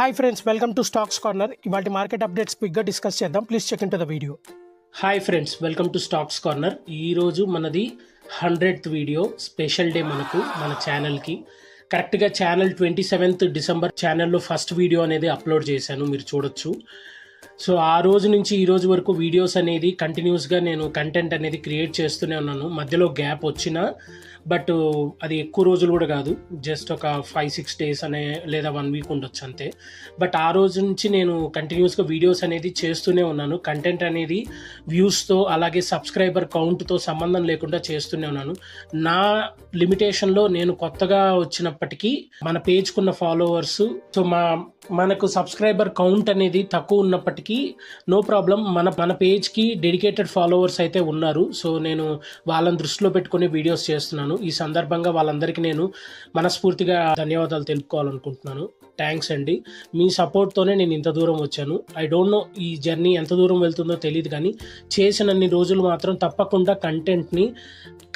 Hi friends, welcome to stocks corner. ఇవాళ market updates క్విక్గా discuss చేద్దాం. Please check into the video. Hi friends, welcome to stocks corner. ఈరోజు మనది 100th video, special day మనకు మన ఛానల్కి. కరెక్ట్గా ఛానల్ 27th డిసెంబర్ ఛానల్లో ఫస్ట్ వీడియో అనేది అప్లోడ్ చేశాను, మీరు చూడొచ్చు. సో ఆ రోజు నుంచి ఈ రోజు వరకు వీడియోస్ అనేది కంటిన్యూస్గా నేను కంటెంట్ అనేది క్రియేట్ చేస్తూనే ఉన్నాను. మధ్యలో గ్యాప్ వచ్చినా బట్ అది ఎక్కువ రోజులు కూడా కాదు, జస్ట్ ఒక 5-6 days అనే లేదా 1 week ఉండొచ్చు అంతే. బట్ ఆ రోజు నుంచి నేను కంటిన్యూస్గా వీడియోస్ అనేది చేస్తూనే ఉన్నాను. కంటెంట్ అనేది వ్యూస్తో అలాగే సబ్స్క్రైబర్ కౌంట్తో సంబంధం లేకుండా చేస్తూనే ఉన్నాను. నా లిమిటేషన్లో నేను కొత్తగా వచ్చినప్పటికీ మన పేజ్కున్న ఫాలోవర్స్, సో మనకు సబ్స్క్రైబర్ కౌంట్ అనేది తక్కువ ఉన్నప్పటికీ నో ప్రాబ్లం, మన పేజ్కి డెడికేటెడ్ ఫాలోవర్స్ అయితే ఉన్నారు. సో నేను వాళ్ళని దృష్టిలో పెట్టుకుని వీడియోస్ చేస్తున్నాను. ఈ సందర్భంగా వాళ్ళందరికీ నేను మనస్ఫూర్తిగా ధన్యవాదాలు తెలుపుకోవాలనుకుంటున్నాను. థ్యాంక్స్ అండి, మీ సపోర్ట్తోనే నేను ఇంత దూరం వచ్చాను. ఐ డోంట్ నో ఈ జర్నీ ఎంత దూరం వెళ్తుందో తెలియదు, కానీ చేసినన్ని రోజులు మాత్రం తప్పకుండా కంటెంట్ని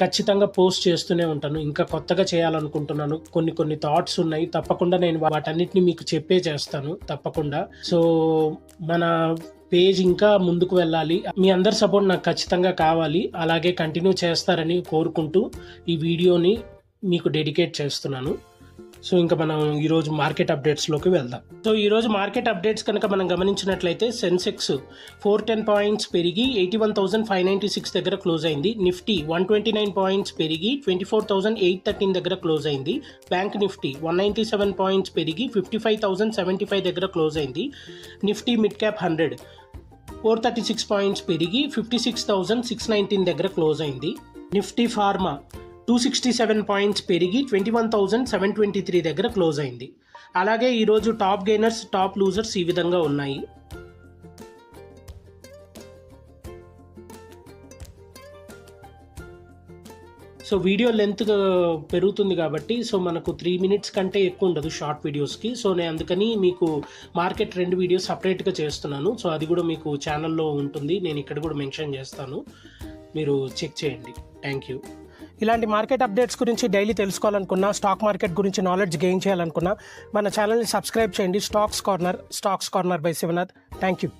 ఖచ్చితంగా పోస్ట్ చేస్తూనే ఉంటాను. ఇంకా కొత్తగా చేయాలనుకుంటున్నాను, కొన్ని థాట్స్ ఉన్నాయి. తప్పకుండా నేను వాటన్నిటిని మీకు చెప్పే చేస్తాను తప్పకుండా. సో మన పేజ్ ఇంకా ముందుకు వెళ్ళాలి, మీ అందరి సపోర్ట్ నాకు ఖచ్చితంగా కావాలి. అలాగే కంటిన్యూ చేస్తారని కోరుకుంటూ ఈ వీడియోని మీకు డెడికేట్ చేస్తున్నాను. సో ఇంకా మనం ఈరోజు మార్కెట్ అప్డేట్స్లోకి వెళ్దాం. సో ఈరోజు మార్కెట్ అప్డేట్స్ కనుక మనం గమనించినట్లయితే సెన్సెక్స్ 410 పాయింట్స్ పెరిగి 81,596 దగ్గర క్లోజ్ అయింది. నిఫ్టీ 129 పాయింట్స్ పెరిగి 24,813 దగ్గర క్లోజ్ అయింది. బ్యాంక్ నిఫ్టీ 197 పాయింట్స్ పెరిగి 55,075 దగ్గర క్లోజ్ అయింది. నిఫ్టీ మిడ్ క్యాప్ 100 436 పాయింట్స్ పెరిగి 56,619 దగ్గర క్లోజ్ అయింది. నిఫ్టీ ఫార్మా 267 పాయింట్స్ పెరిగి 21,723 దగ్గర క్లోజ్ అయింది. అలాగే ఈరోజు టాప్ గెయినర్స్, టాప్ లూజర్స్ ఈ విధంగా ఉన్నాయి. సో వీడియో లెంత్ పెరుగుతుంది కాబట్టి సో మనకు 3 minutes కంటే ఎక్కువ ఉండదు షార్ట్ వీడియోస్కి. సో నేను అందుకని మీకు మార్కెట్ 2 వీడియోస్ సపరేట్గా చేస్తున్నాను. సో అది కూడా మీకు ఛానల్లో ఉంటుంది, నేను ఇక్కడ కూడా మెన్షన్ చేస్తాను, మీరు చెక్ చేయండి. Thank you. ఇలాంటి మార్కెట్ అప్డేట్స్ గురించి డైలీ తెలుసుకోవాలనుకున్నా, స్టాక్ మార్కెట్ గురించి నాలెడ్జ్ గెయిన్ చేయాలనుకున్నా మన ఛానల్ని సబ్స్క్రైబ్ చేయండి. Stocks corner by Shivanath. Thank you.